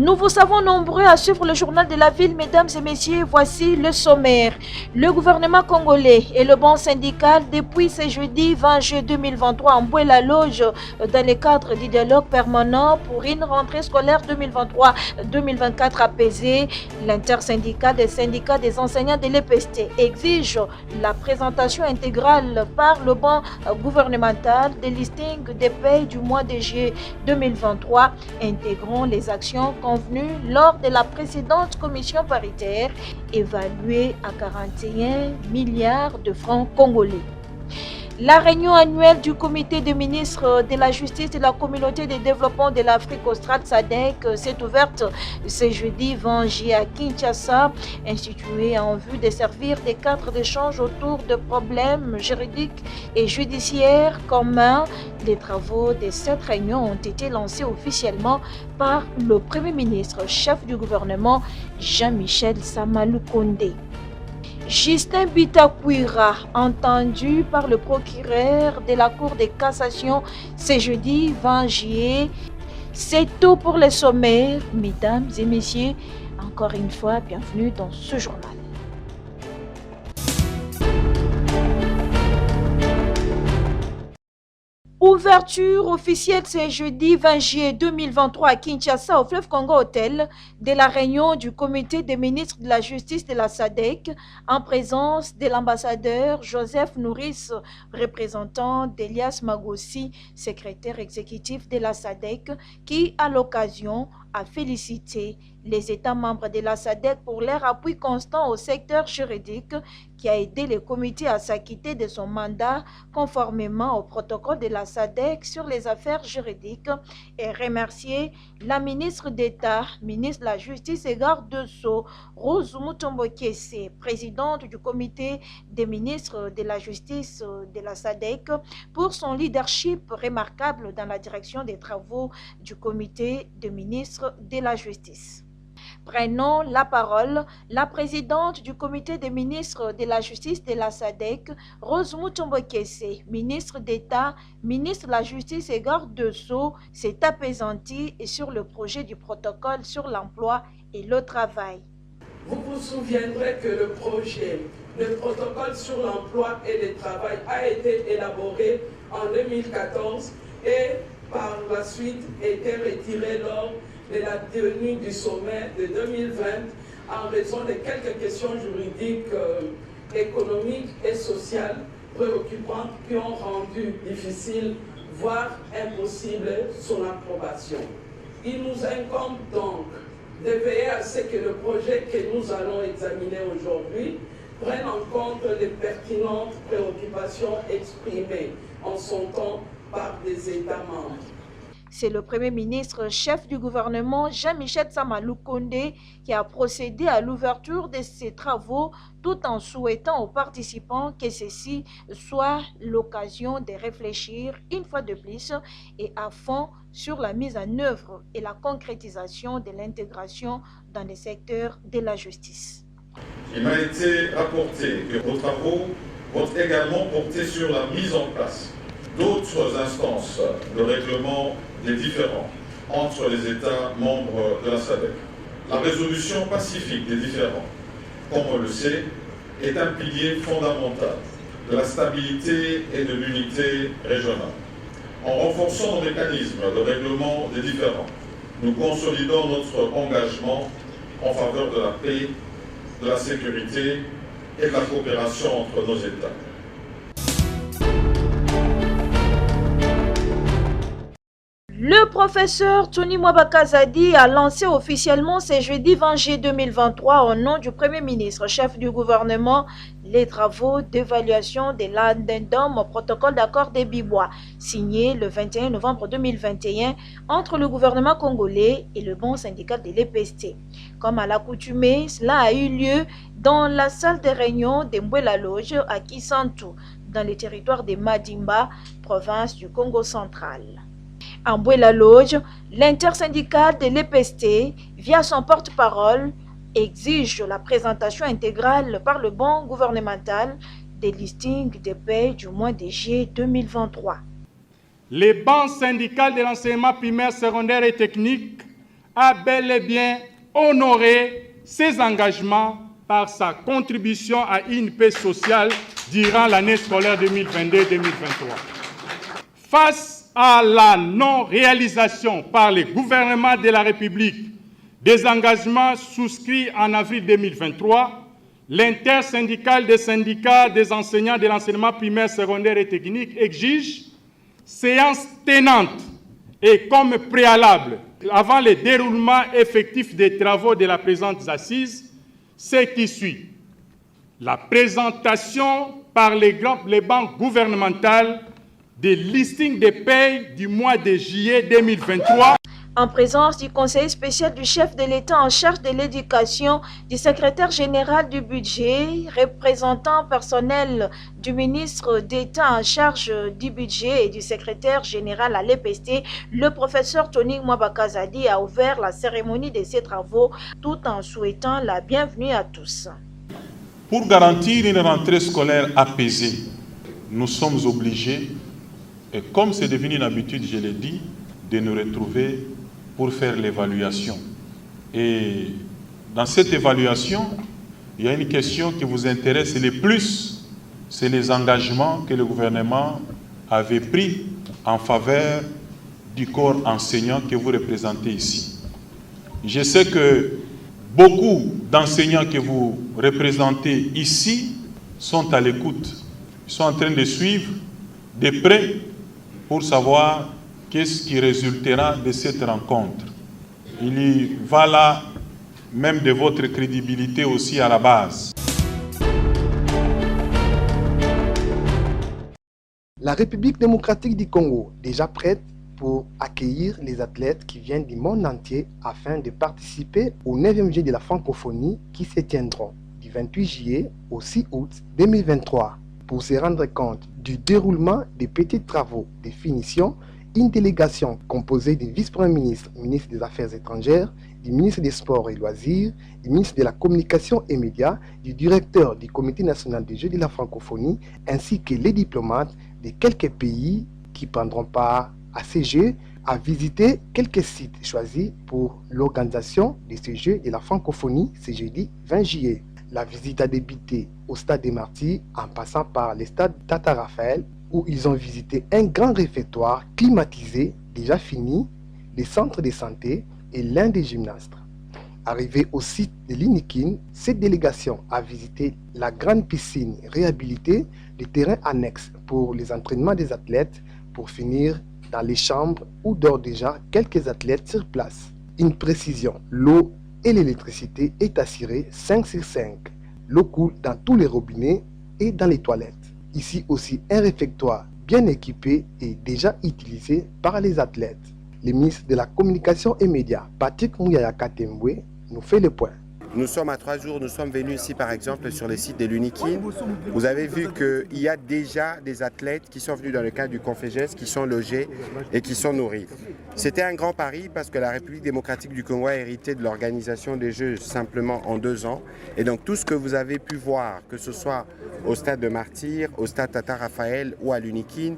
Nous vous savons nombreux à suivre le journal de la ville, mesdames et messieurs. Voici le sommaire. Le gouvernement congolais et le banc syndical, depuis ce jeudi 20 juillet 2023, emboué la loge dans le cadre du dialogue permanent pour une rentrée scolaire 2023-2024 apaisée. L'intersyndical des syndicats des enseignants de l'EPST exige la présentation intégrale par le banc gouvernemental des listings des payes du mois de juillet 2023, intégrant les actions convenu lors de la précédente commission paritaire, évaluée à 41 milliards de francs congolais. La réunion annuelle du comité des ministres de la justice et de la communauté de développement de l'Afrique australe SADC s'est ouverte ce jeudi 20 juillet à Kinshasa, instituée en vue de servir des cadres d'échange autour de problèmes juridiques et judiciaires communs. Les travaux de cette réunion ont été lancés officiellement par le Premier ministre, chef du gouvernement, Jean-Michel Sama Lukonde. Justin Bitakwira, entendu par le procureur de la Cour de cassation ce jeudi 20 juillet. C'est tout pour les sommaires, mesdames et messieurs. Encore une fois, bienvenue dans ce journal. Ouverture officielle ce jeudi 20 juillet 2023 à Kinshasa au fleuve Congo Hotel de la réunion du comité des ministres de la justice de la SADC en présence de l'ambassadeur Joseph Nourris, représentant d'Elias Magossi, secrétaire exécutif de la SADC, qui à l'occasion a félicité les États membres de la SADC pour leur appui constant au secteur juridique qui a aidé le comité à s'acquitter de son mandat conformément au protocole de la SADC sur les affaires juridiques et remercié la ministre d'État, ministre de la Justice et garde de Sceaux, Rose Mutombo Kese, présidente du comité des ministres de la Justice de la SADC, pour son leadership remarquable dans la direction des travaux du comité des ministres de la Justice. Prenons la parole, la présidente du comité des ministres de la justice de la SADC, Rose Mutombo Kese, ministre d'État, ministre de la Justice et garde de Sceaux, s'est apaisantie sur le projet du protocole sur l'emploi et le travail. Vous vous souviendrez que le projet de protocole sur l'emploi et le travail a été élaboré en 2014 et par la suite été retiré lors de la tenue du sommet de 2020 en raison de quelques questions juridiques, économiques et sociales préoccupantes qui ont rendu difficile, voire impossible, son approbation. Il nous incombe donc de veiller à ce que le projet que nous allons examiner aujourd'hui prenne en compte les pertinentes préoccupations exprimées en son temps par des États membres. C'est le Premier ministre, chef du gouvernement, Jean-Michel Sama Lukonde, qui a procédé à l'ouverture de ces travaux tout en souhaitant aux participants que ceci soit l'occasion de réfléchir une fois de plus et à fond sur la mise en œuvre et la concrétisation de l'intégration dans le secteur de la justice. Il m'a été rapporté que vos travaux vont également porter sur la mise en place d'autres instances de règlement des différends entre les États membres de la SADC. La résolution pacifique des différends, comme on le sait, est un pilier fondamental de la stabilité et de l'unité régionale. En renforçant nos mécanismes de règlement des différends, nous consolidons notre engagement en faveur de la paix, de la sécurité et de la coopération entre nos États. Le professeur Tony Mwabakazadi a lancé officiellement ce jeudi 20 juillet 2023 au nom du Premier ministre, chef du gouvernement, les travaux d'évaluation de l'addendum au protocole d'accord des Bibois, signé le 21 novembre 2021 entre le gouvernement congolais et le banc syndical de l'EPST. Comme à l'accoutumée, cela a eu lieu dans la salle de réunion de Mbouela-Loge à Kisantu, dans le territoire de Madimba, province du Congo central. À Mbouela-Loge, l'intersyndicale de l'EPST, via son porte-parole, exige la présentation intégrale par le banc gouvernemental des listings des paies du mois de juillet 2023. Les bancs syndicales de l'enseignement primaire, secondaire et technique a bel et bien honoré ses engagements par sa contribution à une paix sociale durant l'année scolaire 2022-2023. Face à la non-réalisation par les gouvernements de la République des engagements souscrits en avril 2023, l'intersyndicale des syndicats des enseignants de l'enseignement primaire, secondaire et technique exige séance tenante et comme préalable avant le déroulement effectif des travaux de la présente assise, ce qui suit. La présentation par les banques gouvernementales des listings de paye du mois de juillet 2023. En présence du conseiller spécial du chef de l'État en charge de l'éducation, du secrétaire général du budget, représentant personnel du ministre d'État en charge du budget et du secrétaire général à l'EPST, le professeur Tony Mwabakazadi a ouvert la cérémonie de ces travaux tout en souhaitant la bienvenue à tous. Pour garantir une rentrée scolaire apaisée, nous sommes obligés, et comme c'est devenu une habitude, je l'ai dit, de nous retrouver pour faire l'évaluation. Et dans cette évaluation, il y a une question qui vous intéresse le plus, c'est les engagements que le gouvernement avait pris en faveur du corps enseignant que vous représentez ici. Je sais que beaucoup d'enseignants que vous représentez ici sont à l'écoute, ils sont en train de suivre de près pour savoir qu'est-ce qui résultera de cette rencontre. Il y va là même de votre crédibilité aussi à la base. La République démocratique du Congo, déjà prête pour accueillir les athlètes qui viennent du monde entier afin de participer au 9e Jeux de la francophonie qui se tiendront du 28 juillet au 6 août 2023. Pour se rendre compte du déroulement des petits travaux de finition, une délégation composée du vice-premier ministre, ministre des Affaires étrangères, du ministre des Sports et Loisirs, du ministre de la Communication et Médias, du directeur du Comité national des Jeux de la francophonie, ainsi que les diplomates de quelques pays qui prendront part à ces Jeux, a visité quelques sites choisis pour l'organisation de ces Jeux de la francophonie ce jeudi 20 juillet. La visite a débuté au stade des Martyrs en passant par le stade Tata Raphaël où ils ont visité un grand réfectoire climatisé déjà fini, des centres de santé et l'un des gymnastes. Arrivé au site de l'Unikin, cette délégation a visité la grande piscine réhabilitée, les terrains annexes pour les entraînements des athlètes, pour finir dans les chambres où dorment déjà quelques athlètes sur place. Une précision, l'eau et l'électricité est assurée 5 sur 5. L'eau coule dans tous les robinets et dans les toilettes. Ici aussi, un réfectoire bien équipé est déjà utilisé par les athlètes. Le ministre de la Communication et Médias, Patrick Mouyaya Katembwe, nous fait le point. Nous sommes à 3 jours, nous sommes venus ici par exemple sur le site de l'Unikin. Vous avez vu qu'il y a déjà des athlètes qui sont venus dans le cadre du Confégès, qui sont logés et qui sont nourris. C'était un grand pari parce que la République démocratique du Congo a hérité de l'organisation des Jeux simplement en 2 ans. Et donc tout ce que vous avez pu voir, que ce soit au stade de Martyrs, au stade Tata Raphaël ou à l'Unikin,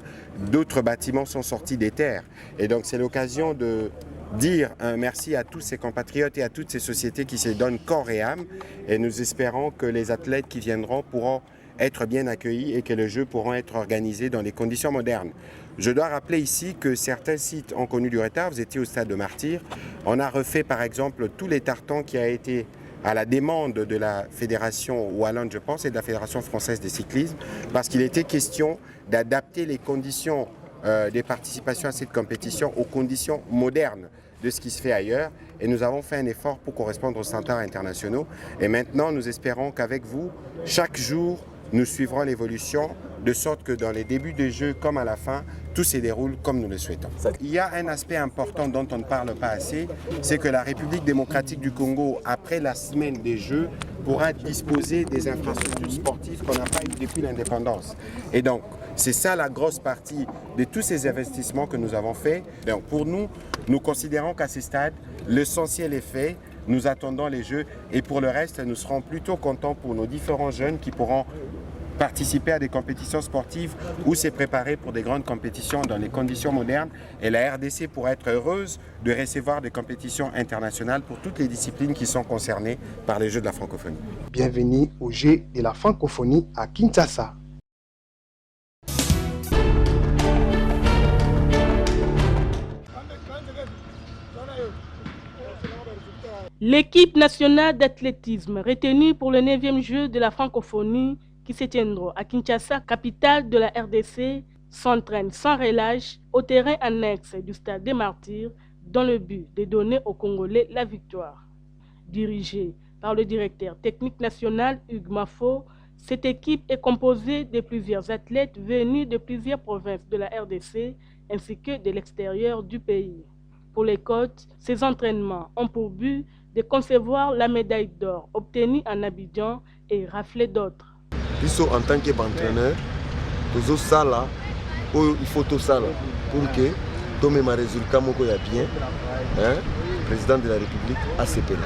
d'autres bâtiments sont sortis des terres. Et donc c'est l'occasion de dire un merci à tous ces compatriotes et à toutes ces sociétés qui se donnent corps et âme. Et nous espérons que les athlètes qui viendront pourront être bien accueillis et que les Jeux pourront être organisés dans des conditions modernes. Je dois rappeler ici que certains sites ont connu du retard. Vous étiez au stade de Martyrs. On a refait par exemple tous les tartans qui a été à la demande de la Fédération wallonne, je pense, et de la Fédération française de cyclisme, parce qu'il était question d'adapter les conditions des participations à cette compétition aux conditions modernes de ce qui se fait ailleurs. Et nous avons fait un effort pour correspondre aux standards internationaux. Et maintenant, nous espérons qu'avec vous, chaque jour, nous suivrons l'évolution, de sorte que dans les débuts des Jeux comme à la fin, tout se déroule comme nous le souhaitons. Il y a un aspect important dont on ne parle pas assez, c'est que la République démocratique du Congo, après la semaine des Jeux, pourra disposer des infrastructures sportives qu'on n'a pas eues depuis l'indépendance. Et donc, c'est ça la grosse partie de tous ces investissements que nous avons faits. Donc pour nous, nous considérons qu'à ce stade, l'essentiel est fait. Nous attendons les Jeux et pour le reste, nous serons plutôt contents pour nos différents jeunes qui pourront participer à des compétitions sportives ou se préparer pour des grandes compétitions dans les conditions modernes. Et la RDC pourrait être heureuse de recevoir des compétitions internationales pour toutes les disciplines qui sont concernées par les Jeux de la francophonie. Bienvenue aux Jeux de la francophonie à Kinshasa. L'équipe nationale d'athlétisme retenue pour le 9e jeu de la francophonie qui se tiendront à Kinshasa, capitale de la RDC, s'entraîne sans relâche au terrain annexe du stade des Martyrs dans le but de donner aux Congolais la victoire. Dirigée par le directeur technique national Hugues Mafo, cette équipe est composée de plusieurs athlètes venus de plusieurs provinces de la RDC ainsi que de l'extérieur du pays. Pour les coachs, ces entraînements ont pour but de concevoir la médaille d'or obtenue en Abidjan et rafler d'autres. En tant qu'entraîneur, il faut tout ça pour que tout mes résultats soient bien. Président de la République ACP.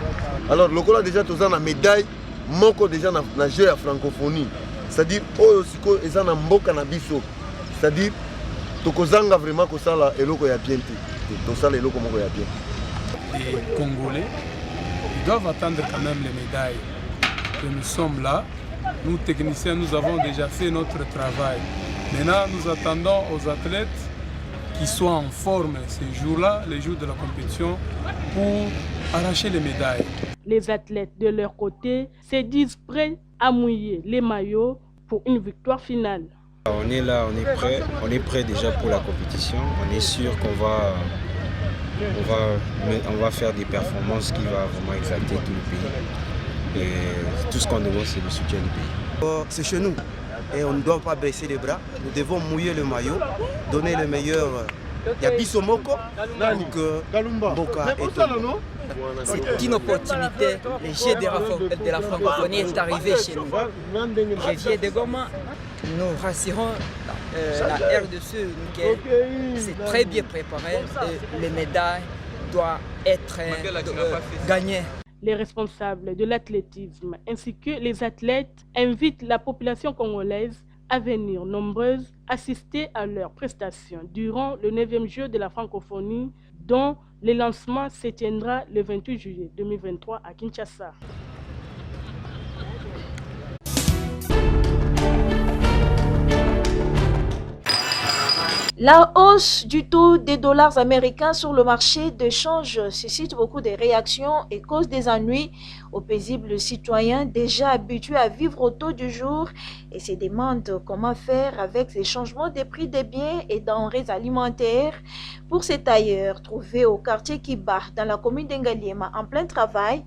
Alors, le Cola déjà tous la médaille, moko déjà na jeu à francophonie. C'est-à-dire, oyo ils ont mboka na biso. C'est-à-dire, tokozanga vraiment que ça là eloko ya bien. Tout ça eloko moko ya bien. Les Congolais, ils doivent attendre quand même les médailles. Que nous sommes là, nous techniciens, nous avons déjà fait notre travail. Maintenant, nous attendons aux athlètes qui soient en forme ces jours-là, les jours de la compétition, pour arracher les médailles. Les athlètes de leur côté se disent prêts à mouiller les maillots pour une victoire finale. On est là, on est prêt déjà pour la compétition. On est sûr qu'on va faire des performances qui vont vraiment exalter tout le pays. Et tout ce qu'on demande, c'est le soutien du pays. C'est chez nous. Et on ne doit pas baisser les bras, nous devons mouiller le maillot, donner le meilleur. Il y a Bissomoko, Boka et Togo. C'est une opportunité, le jeu de la francophonie est arrivé chez nous. Je viens de Goma, nous rassurons la RDC que c'est très bien préparé et les médailles doivent être gagnées. Les responsables de l'athlétisme ainsi que les athlètes invitent la population congolaise à venir nombreuse assister à leurs prestations durant le 9e jeu de la francophonie dont le lancement se tiendra le 28 juillet 2023 à Kinshasa. La hausse du taux des dollars américains sur le marché de change suscite beaucoup de réactions et cause des ennuis aux paisibles citoyens déjà habitués à vivre au taux du jour et se demandent comment faire avec ces changements des prix des biens et denrées alimentaires. Pour ces tailleurs trouvés au quartier Kiba dans la commune d'Engaliema en plein travail,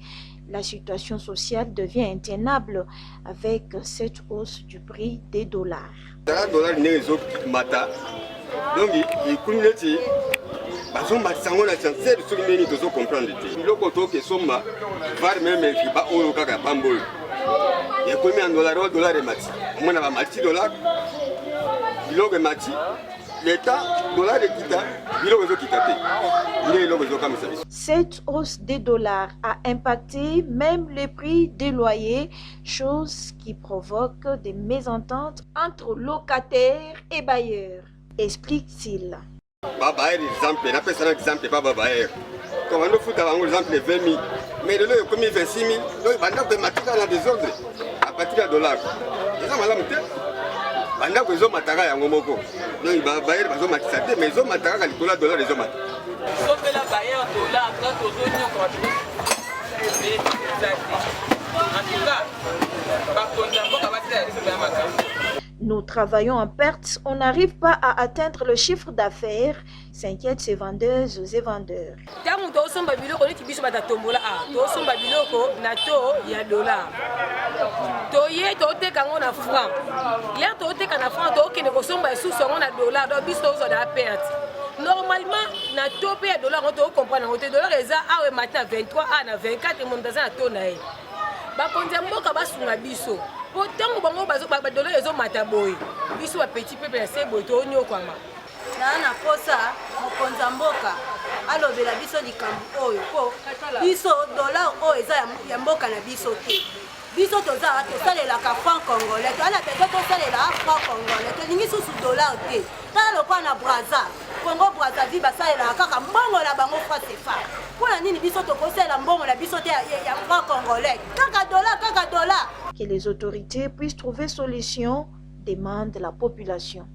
la situation sociale devient intenable avec cette hausse du prix des dollars. Donc, il communauté, parce qu'on m'a sango la chance de se réunir de se comprendre. Le côté que somma var même qui va au cas bambol. Il y a combien de dollars et mati. On a mati dollars. Il y a mati. L'État dollar et kita, il y a besoin quitter. Il y a besoin comme ça. Cette hausse des dollars a impacté même les prix des loyers, chose qui provoque des mésententes entre locataires et bailleurs. Explique-t-il. Babaer, exemple, on appelle ça un exemple, pas Babaer. Quand on fout un exemple de 20 000, mais le lot est comme 26 000, donc on a des désordre à partir de dollars. Et ça, madame, on a besoin de matara et ngomoko. Donc il va bailler, besoin de matara, mais ils ont matara quand les dollars, ils ont matara. Sauf que la bailleur dollar, quand on veut nous continuer, en tout cas, par contre, on va faire des. Nous travaillons en perte, on n'arrive pas à atteindre le chiffre d'affaires, s'inquiètent ces vendeuses et vendeurs. Normalement, na topé à dollar, on doit comprendre. On te dollar est à maintenant 23, à 24, et mon dans un tonne. Bah, quand on mboka ba sunga biso. Pourtant, on bango bazo ba dollar ezo mataboy. Biso ba petit peuple c'est boto nyo kwama. Na posa, mokonza mboka. Alobela biso likambo oyo po. Biso dollar o eza ya mboka na biso te. biso tosalelaka franc congolais toza na besoin tosalela franc congolais tolingi susu dollar te tala lokwa na braza Congo Brazzaville basalelaka kaka mbongo na bango franc CFA mpona nini biso tokosalela mbongo na biso te ya franc congolais kaka dollar. Que les autorités puissent trouver solution, demande la population.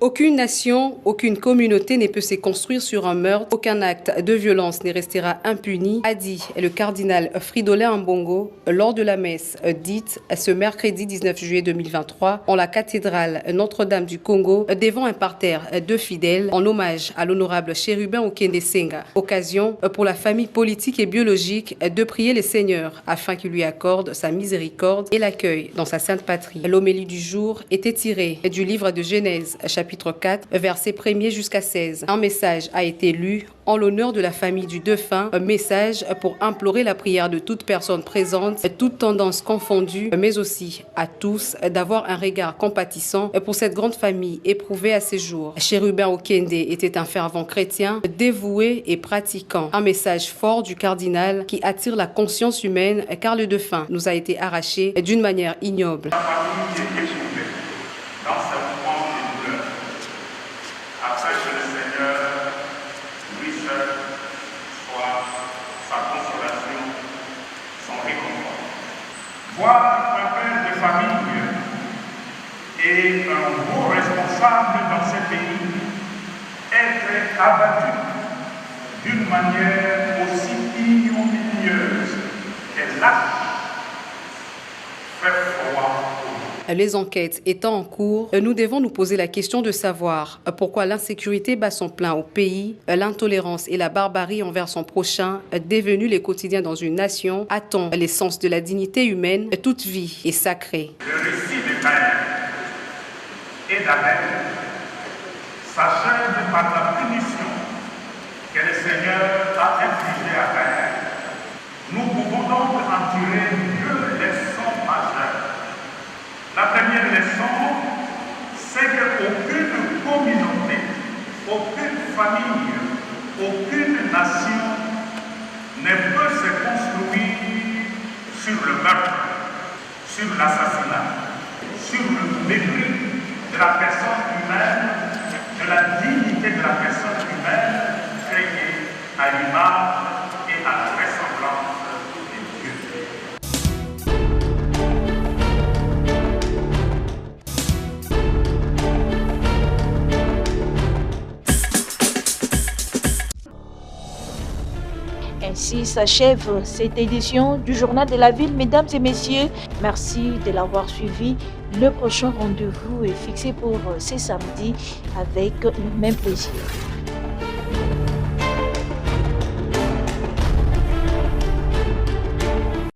Aucune nation, aucune communauté ne peut se construire sur un meurtre. Aucun acte de violence ne restera impuni, a dit le cardinal Fridolin Ambongo lors de la messe dite ce mercredi 19 juillet 2023 en la cathédrale Notre-Dame du Congo devant un parterre de fidèles en hommage à l'honorable Chérubin Okende Senga. Occasion pour la famille politique et biologique de prier le Seigneur afin qu'il lui accorde sa miséricorde et l'accueil dans sa sainte patrie. L'homélie du jour était tirée du livre de Genèse, chapitre 4, versets 1er jusqu'à 16. Un message a été lu en l'honneur de la famille du défunt, un message pour implorer la prière de toute personne présente, toute tendance confondue, mais aussi à tous d'avoir un regard compatissant pour cette grande famille éprouvée à ces jours. Chérubin Okende était un fervent chrétien, dévoué et pratiquant. Un message fort du cardinal qui attire la conscience humaine car le défunt nous a été arraché d'une manière ignoble. Voir un père de famille et un haut responsable dans ce pays être abattu d'une manière aussi ignominieuse que lâche fait froid. Les enquêtes étant en cours, nous devons nous poser la question de savoir pourquoi l'insécurité bat son plein au pays, l'intolérance et la barbarie envers son prochain, devenus les quotidiens dans une nation, a-t-on l'essence de la dignité humaine, toute vie est sacrée. Le récit de Caïn et d'Abel s'achève par la punition que le Seigneur a infligée à Caïn. Nous pouvons donc en tirer deux leçons majeures. La première leçon, c'est qu'aucune communauté, aucune famille, aucune nation ne peut se construire sur le meurtre, sur l'assassinat, sur le mépris de la personne humaine, de la dignité de la personne humaine, créée à l'image et à la ressemblance de Dieu. Ainsi s'achève cette édition du Journal de la Ville. Mesdames et messieurs, merci de l'avoir suivi. Le prochain rendez-vous est fixé pour ce samedi avec le même plaisir.